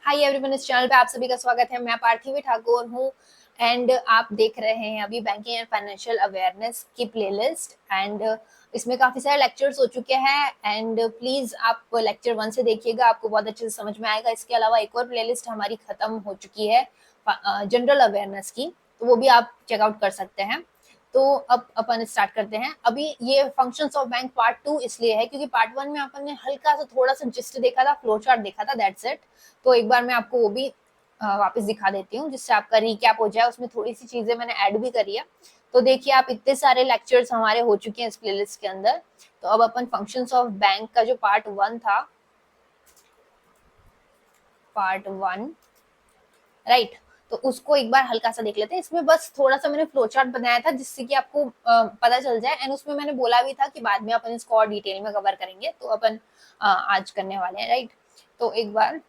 Hi everyone, इस channel पे आप सभी का स्वागत है। मैं पार्थिवी ठाकुर हूँ एंड आप देख रहे हैं अभी बैंकिंग एंड फाइनेंशियल अवेयरनेस की प्लेलिस्ट। एंड इसमें काफी सारे लेक्चर्स हो चुके हैं एंड प्लीज आप लेक्चर 1 से देखिएगा, आपको बहुत अच्छे से समझ में आएगा। इसके अलावा एक और प्लेलिस्ट हमारी खत्म हो चुकी है जनरल अवेयरनेस की, तो वो भी आप चेकआउट कर सकते हैं। तो अब अपन स्टार्ट करते हैं। अभी ये फंक्शंस ऑफ बैंक पार्ट 2 इसलिए है क्योंकि पार्ट 1 में अपन ने हल्का सा थोड़ा सा जिस्ट देखा था, फ्लो चार्ट देखा था, दैट्स इट। तो एक बार मैं आपको वो भी वापस दिखा देती हूँ जिससे आपका रिकैप हो जाए। उसमें थोड़ी सी चीजें मैंने ऐड भी करी है। तो देखिए, आप इतने सारे लेक्चर्स हमारे हो चुके हैं इस प्लेलिस्ट के अंदर। तो अब अपन फंक्शंस ऑफ बैंक का जो पार्ट 1 था, पार्ट 1 राइट, तो उसको एक बार हल्का सा देख लेते हैं। इसमें बस थोड़ा सा मैंने फ्लो चार्ट बनाया था जिससे कि आपको पता चल जाए। एंड उसमें मैंने बोला भी था कि बाद में अपन इसको और डिटेल में कवर करेंगे, तो अपन आज करने वाले हैं, राइट। तो एक बार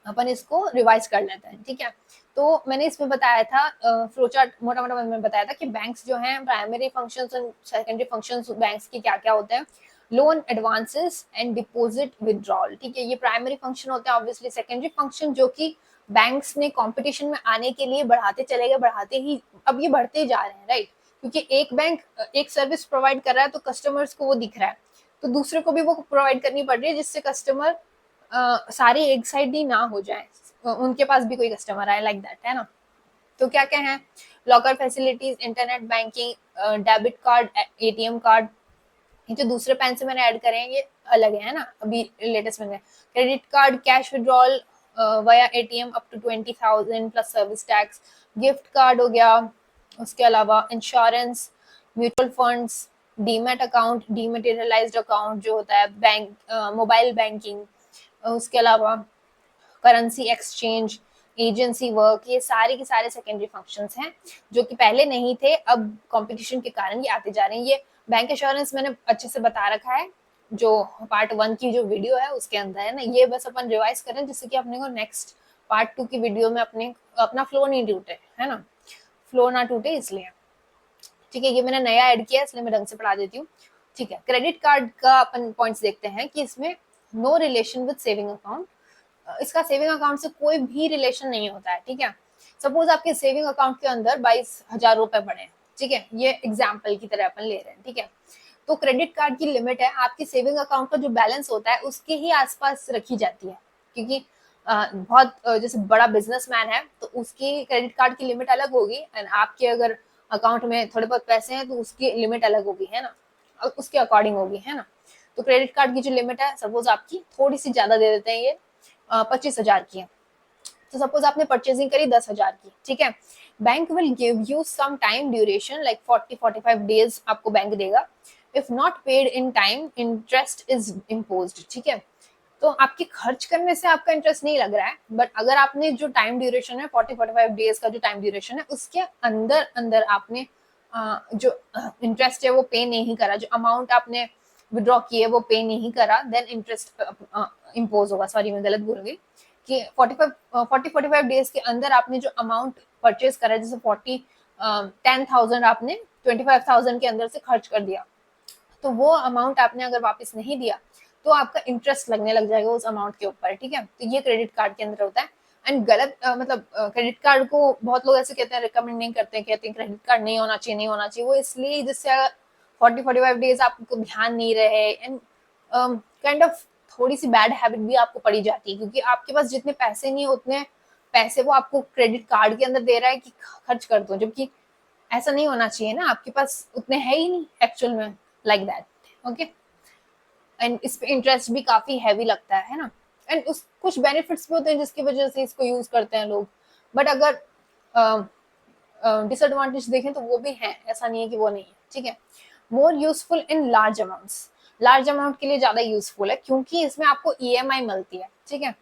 अपन इसको रिवाइज कर लेते हैं, ठीक है। तो मैंने इसमें बताया था, फ्लो चार्ट मोटा मोटा मैंने बताया था कि बैंक्स जो हैं, प्राइमरी फंक्शंस और सेकेंडरी फंक्शंस बैंक्स के क्या क्या होते हैं। Loan, advances and deposit, withdrawal, ठीक है, ये प्राइमरी फंक्शन होते हैं। ऑब्वियसली सेकेंडरी फंक्शन जो कि बैंक्स ने कंपटीशन में आने के लिए बढ़ाते चले गए, बढ़ाते ही अब ये बढ़ते जा रहे हैं, राइट। क्योंकि एक बैंक एक सर्विस प्रोवाइड कर रहा है तो कस्टमर्स को वो दिख रहा है, तो दूसरे को भी वो प्रोवाइड करनी पड़ रही है जिससे कस्टमर सारे एक साइड ही ना हो जाए, उनके पास भी कोई कस्टमर आए, लाइक दैट, है ना। तो क्या क्या है, locker facilities, internet banking, debit card, ATM card. ये जो दूसरे पैन से मैंने ऐड करे हैं ये अलग है ना, अभी लेटेस्ट में। Credit card, cash withdrawal via ATM up to 20,000 plus service tax. Gift card हो गया। उसके अलावा insurance, mutual funds, demat account, dematerialised account जो होता है, बैंक, मोबाइल बैंकिंग। उसके अलावा करेंसी एक्सचेंज, एजेंसी वर्क, ये सारे के सारे सेकेंडरी फंक्शंस हैं जो कि पहले नहीं थे, अब कंपटीशन के कारण ये आते जा रहे हैं। ये बैंक इंश्योरेंस मैंने अच्छे से बता रखा है, जो पार्ट 1 की जो वीडियो है उसके अंदर है ना। ये बस अपन रिवाइज करें जिससे कि अपने को नेक्स्ट पार्ट 2 की वीडियो में अपना फ्लो नहीं टूटे, है ना, फ्लो ना टूटे इसलिए, ठीक है। ये मैंने नया ऐड किया इसलिए मैं ढंग से पढ़ा देती हूँ, ठीक है। क्रेडिट कार्ड का अपन पॉइंट्स देखते हैं कि इसमें no relation with saving account, इसका सेविंग अकाउंट से कोई भी रिलेशन नहीं होता है, ठीक है। सपोज आपके सेविंग अकाउंट के अंदर 22,000 रुपए पड़े, ठीक है, ये एग्जाम्पल की तरह अपन ले रहे हैं, ठीक है। तो क्रेडिट कार्ड की लिमिट है आपके सेविंग अकाउंट का जो बैलेंस होता है उसके ही आसपास रखी जाती है, क्योंकि बहुत जैसे बड़ा बिजनेसमैन है तो उसकी क्रेडिट कार्ड की लिमिट अलग होगी, एंड आपके अगर अकाउंट में थोड़े बहुत पैसे हैं तो उसकी लिमिट अलग होगी, है ना, उसके अकॉर्डिंग होगी, है ना। तो क्रेडिट कार्ड की जो लिमिट है, सपोज आपकी थोड़ी सी ज्यादा दे देते हैं, ये 25,000 की है। तो सपोज आपने परचेजिंग करी 10,000 की, ठीक है। Bank will give you some time duration like 40-45 days आपको बैंक देगा। If not paid in time interest is imposed, ठीक है। तो आपके खर्च करने से आपका इंटरेस्ट नहीं लग रहा है, बट अगर आपने जो टाइम ड्यूरेशन है 40-45 डेज का जो टाइम ड्यूरेशन है उसके अंदर अंदर आपने जो इंटरेस्ट है वो पे नहीं करा, जो अमाउंट आपने विड्रॉ की है वो पे नहीं करा, देन इंटरेस्ट इम्पोज होगा। सॉरी, मैं गलत बोल गई कि 45 डेज के अंदर आपने जो अमाउंट परचेज करा, जैसे 10,000 आपने 25,000 के अंदर से खर्च कर दिया, तो वो अमाउंट आपने अगर वापस नहीं दिया तो आपका इंटरेस्ट लगने लग जाएगा उस अमाउंट के ऊपर, ठीक है। तो ये क्रेडिट कार्ड के अंदर होता है। एंड गलत मतलब क्रेडिट कार्ड को बहुत लोग ऐसे कहते हैं, रिकमेंड नहीं करते, कहते हैं क्रेडिट कार्ड नहीं होना चाहिए, नहीं होना चाहिए। वो इसलिए जिससे 40-45 डेज आपको ध्यान नहीं रहे, एंड काइंड ऑफ थोड़ी सी बैड हैबिट भी आपको पड़ी जाती है, क्योंकि आपके पास जितने पैसे नहीं है उतने पैसे वो आपको क्रेडिट कार्ड के अंदर दे रहा है कि खर्च कर दो, जबकि ऐसा नहीं होना चाहिए ना, आपके पास उतने है ही नहीं एक्चुअल में, लाइक दैट, ओके। एंड इस पे इंटरेस्ट भी काफी हैवी लगता है ना। एंड उस कुछ बेनिफिट्स भी होते हैं जिसकी वजह से इसको यूज करते हैं लोग, बट अगर डिसएडवांटेज देखें तो वो भी है, ऐसा नहीं है कि वो नहीं है, ठीक है। More useful in large amounts, large amount के लिए ज्यादा यूजफुल है क्योंकि इसमें आपको ईएमआई मिलती है, ठीक है।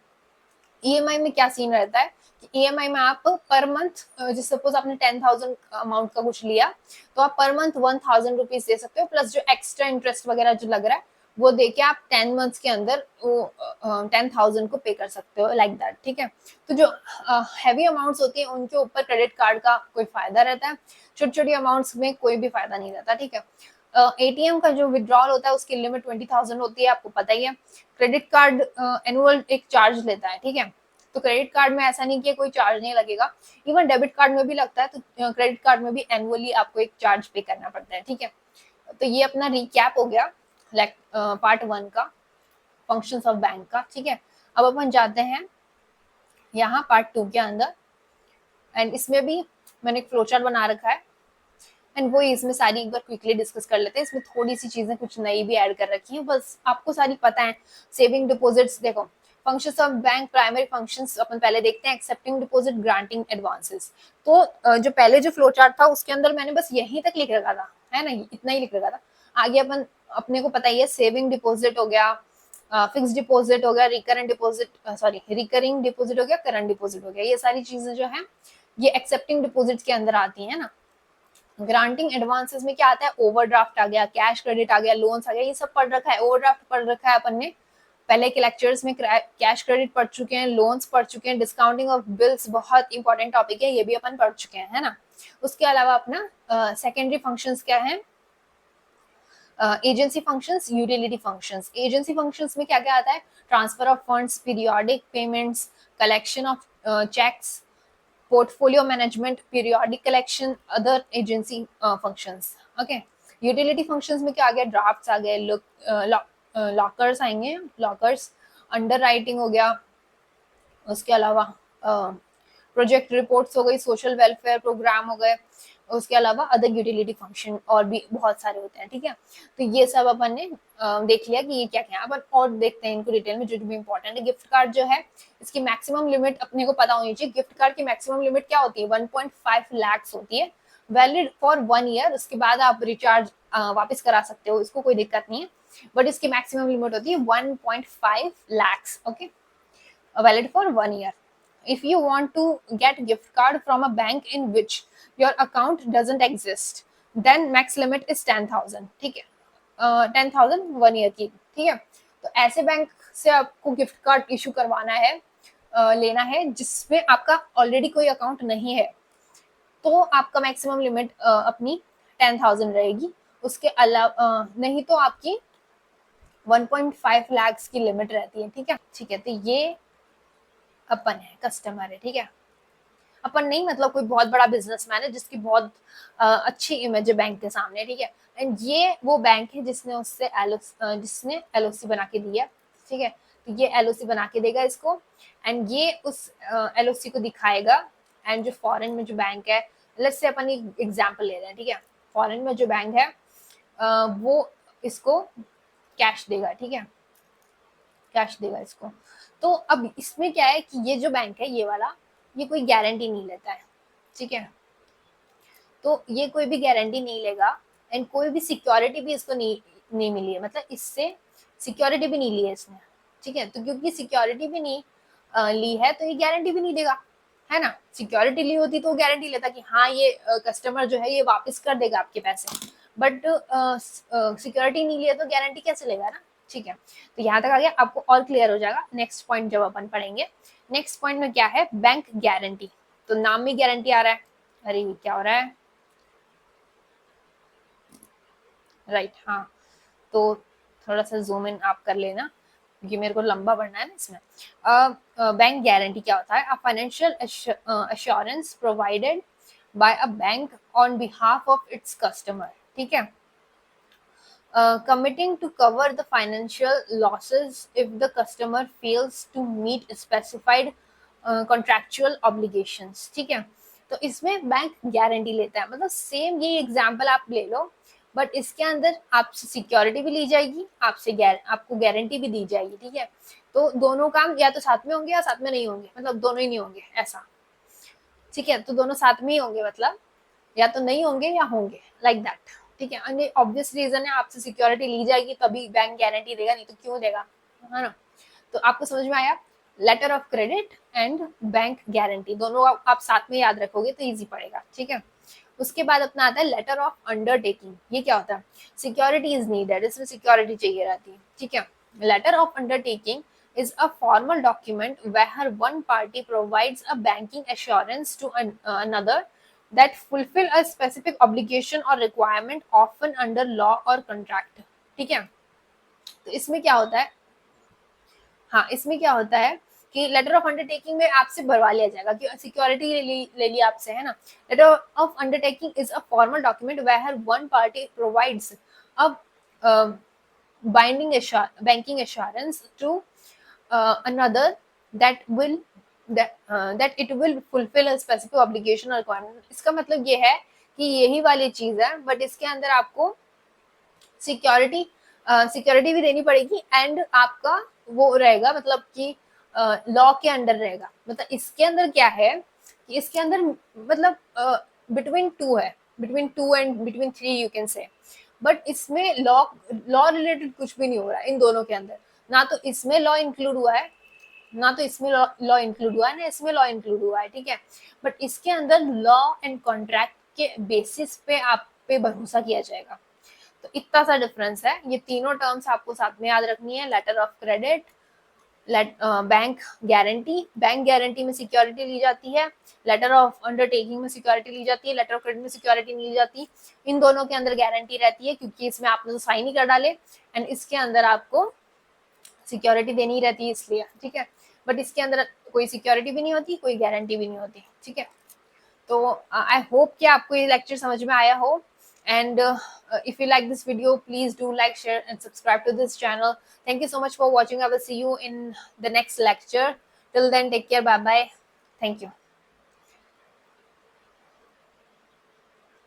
ईएमआई में क्या सीन रहता है कि ईएमआई में आप पर मंथ, जैसे सपोज आपने 10,000 अमाउंट का कुछ लिया तो आप पर मंथ 1,000 रुपीज दे सकते हो, प्लस जो एक्स्ट्रा इंटरेस्ट वगैरह जो लग रहा है वो देके आप 10 मंथ्स के अंदर वो 10,000 को पे कर सकते हो, लाइक दैट, ठीक है। तो जो हैवी अमाउंट्स होती है उनके ऊपर क्रेडिट कार्ड का कोई फायदा रहता है, छोटी छोटी अमाउंट्स में कोई भी फायदा नहीं रहता, ठीक है। एटीएम का जो विड्रॉल होता है उसकी लिमिट 20,000 होती है, आपको पता ही है। क्रेडिट कार्ड एनुअल एक चार्ज लेता है, ठीक है। तो क्रेडिट कार्ड में ऐसा नहीं कि कोई चार्ज नहीं लगेगा, इवन डेबिट कार्ड में भी लगता है, तो क्रेडिट कार्ड में भी एनुअली आपको एक चार्ज पे करना पड़ता है, ठीक है। तो ये अपना रिकैप हो गया पार्ट 1 का, फंक्शंस ऑफ बैंक का, ठीक है। अब अपन जाते हैं यहाँ पार्ट 2 के अंदर, एंड इसमें भी मैंने एक फ्लोचार्ट बना रखा है, एंड वो इसमें सारी एक बार क्विकली डिस्कस कर लेते हैं। इसमें थोड़ी सी चीजें कुछ नई भी ऐड कर रखी हैं, बस आपको सारी पता है। सेविंग डिपॉजिट्स, देखो functions of bank, primary functions अपन पहले देखते हैं, एक्सेप्टिंग डिपॉजिट, ग्रांटिंग एडवांसेस। तो जो पहले जो फ्लो चार्ट था उसके अंदर मैंने बस यहीं तक लिख रखा था, है ना, इतना ही लिख रखा था। आगे अपन अपने को पता ही है, सेविंग डिपॉजिट हो गया, फिक्स डिपॉजिट हो गया, recurrent deposit, sorry recurring deposit हो गया, करंट डिपॉजिट हो गया, ये सारी चीजें जो है ये एक्सेप्टिंग डिपॉजिट के अंदर आती है ना। ग्रांटिंग एडवांसेस में क्या आता है, ओवरड्राफ्ट आ गया, कैश क्रेडिट आ गया, लोन्स आ गया, ये सब पढ़ रखा है। ओवरड्राफ्ट पढ़ रखा है अपन ने पहले के लेक्चर्स में, कैश क्रेडिट पढ़ चुके हैं, लोन्स पढ़ चुके हैं, डिस्काउंटिंग ऑफ बिल्स बहुत इंपॉर्टेंट टॉपिक है, ये भी अपन पढ़ चुके हैं, है ना। उसके अलावा अपना सेकेंडरी फंक्शंस क्या है, agency functions, utility functions. Agency functions में क्या क्या आता है, transfer of funds, periodic payments, collection of cheques, portfolio management, periodic collection, other agency functions, okay। utility functions में क्या आ गया, drafts आ गए, लॉकर्स आएंगे, लॉकर्स, अंडरराइटिंग हो गया, उसके अलावा प्रोजेक्ट रिपोर्ट्स हो गई, सोशल वेलफेयर प्रोग्राम हो गए, उसके अलावा अदर यूटिलिटी फंक्शन और भी बहुत सारे होते हैं, ठीक है। तो ये सब अपन ने देख लिया कि ये क्या क्या है। अपन और देखते हैं इनको डिटेल में, जो भी इंपॉर्टेंट है। गिफ्ट कार्ड जो है, इसकी मैक्सिमम लिमिट अपने को पता होनी चाहिए। गिफ्ट कार्ड की मैक्सिमम लिमिट क्या होती है, 1.5 लाख होती है, वैलिड फॉर 1 ईयर। उसके बाद आप रिचार्ज वापस करा सकते हो, इसको कोई दिक्कत नहीं है, बट इसकी मैक्सिमम लिमिट होती है 1.5 lakh, okay, valid for 1 year. If you want to get gift card from a bank in which your account doesn't exist, then max limit is 10,000, ठीक है, 10,000 1 ईयर की, ठीक है। तो ऐसे बैंक से आपको गिफ्ट कार्ड इशू करवाना है, लेना है, जिसमें आपका ऑलरेडी कोई अकाउंट नहीं है, तो आपका मैक्सिमम लिमिट अपनी 10,000 रहेगी। उसके अलावा नहीं तो आपकी 1.5 लाख की लिमिट रहती है, ठीक है, ठीक है। तो ये अपन है, कस्टमर है, ठीक है। अपन नहीं, मतलब कोई बहुत बड़ा बिजनेसमैन है जिसकी बहुत अच्छी इमेज है बैंक के सामने, ठीक है। एंड ये वो बैंक है जिसने उससे जिसने एलओसी बना के दिया, ठीक है। तो ये एलओसी बना के देगा इसको, एंड ये उस एलओसी को दिखाएगा। एंड जो फॉरेन में जो बैंक है, लेट्स से अपन एक एग्जांपल ले रहे हैं, ठीक है। फॉरेन में जो बैंक है वो इसको कैश देगा, ठीक है, कैश देगा इसको। तो अब इसमें क्या है कि ये जो बैंक है, ये वाला, ये कोई गारंटी नहीं लेता है, ठीक है। तो ये कोई भी गारंटी नहीं लेगा, एंड कोई भी सिक्योरिटी भी इसको नहीं मिली है, मतलब इससे सिक्योरिटी भी नहीं ली है इसने, ठीक है। तो क्योंकि सिक्योरिटी भी नहीं ली है, तो ये गारंटी भी नहीं देगा, है ना। सिक्योरिटी ली होती तो गारंटी लेता कि हाँ ये कस्टमर जो है ये वापस कर देगा आपके पैसे, बट सिक्योरिटी नहीं लिया तो गारंटी कैसे लेगा ना, ठीक है। तो यहाँ तक आ गया, आपको और क्लियर हो जाएगा नेक्स्ट पॉइंट जब अपन पढ़ेंगे। नेक्स्ट पॉइंट में क्या है, बैंक गारंटी। तो नाम में गारंटी आ रहा है, अरे क्या हो रहा है, राइट, हाँ। तो थोड़ा सा जूम इन आप कर लेना, क्योंकि मेरे को लंबा पढ़ना है ना इसमें। बैंक गारंटी क्या होता है, a financial assurance provided by a bank on behalf of its customer, ठीक है। Committing to cover the financial losses if the customer fails to meet specified contractual obligations, ठीक है। तो इसमें बैंक गारंटी लेता है, मतलब सेम ये एग्जांपल आप ले लो, बट इसके अंदर आपसे सिक्योरिटी भी ली जाएगी, आपको गारंटी भी दी जाएगी, ठीक है। तो दोनों काम या तो साथ में होंगे या साथ में नहीं होंगे, मतलब दोनों ही नहीं होंगे ऐसा, ठीक है। तो दोनों साथ में ही होंगे, मतलब या तो नहीं होंगे या होंगे, लाइक दैट, ठीक है। अन्य ऑब्वियस रीजन है, आपसे सिक्योरिटी ली जाएगी तभी बैंक गारंटी देगा, नहीं तो क्यों देगा, है ना। तो आपको समझ में आया, letter of credit and bank guarantee दोनों आप साथ में याद रखोगे तो इजी पड़ेगा, ठीक है। उसके बाद अपना आता है लेटर ऑफ अंडरटेकिंग। ये क्या होता है, सिक्योरिटी इज नीडेड, इसमें सिक्योरिटी चाहिए रहती है, ठीक है। Letter of undertaking is a formal document where one party provides a banking assurance to another that fulfill a specific obligation or requirement often under law or contract, ठीक है। तो इसमें क्या होता है, हाँ इसमें क्या होता है कि लेटर ऑफ अंडरटेकिंग में आपसे भरवा लिया जाएगा कि सिक्योरिटी ले ली आपसे, है ना। Letter of undertaking is a formal document where one party provides a banking assurance to another that will that it will fulfill a specific obligation or requirement। इसका मतलब ये है कि यही वाली चीज है, बट इसके अंदर आपको सिक्योरिटी भी देनी पड़ेगी एंड आपका वो रहेगा, मतलब कि लॉ के अंडर रहेगा। मतलब इसके अंदर क्या है कि इसके अंदर मतलब बिटवीन टू है, between two and between three you can say, but इसमें लॉ लॉ रिलेटेड कुछ भी नहीं हो रहा है इन दोनों के अंदर। ना तो इसमें लॉ इंक्लूड हुआ है, ना तो इसमें लॉ इंक्लूड हुआ है, ना इसमें लॉ इंक्लूड हुआ है, ठीक है। बट इसके अंदर लॉ एंड कॉन्ट्रैक्ट के बेसिस पे आप पे भरोसा किया जाएगा। तो इतना सा डिफरेंस है। ये तीनों टर्म्स आपको साथ में याद रखनी है। Letter of credit, bank guarantee में सिक्योरिटी ली जाती है, लेटर ऑफ अंडरटेकिंग में सिक्योरिटी ली जाती है, लेटर ऑफ क्रेडिट में सिक्योरिटी नहीं ली जाती। इन दोनों के अंदर गारंटी रहती है क्योंकि इसमें आपने तो साइन ही कर डाले एंड इसके अंदर आपको सिक्योरिटी देनी रहती है इसलिए, ठीक है। बट इसके अंदर कोई सिक्योरिटी भी नहीं होती, कोई गारंटी भी नहीं होती, ठीक है। तो आई होप कि आपको ये लेक्चर समझ में आया हो। And if you like this video, please do like, share and subscribe to this channel. Thank you so much for watching. I will see you in the next lecture. Till then, take care. Bye bye. Thank you.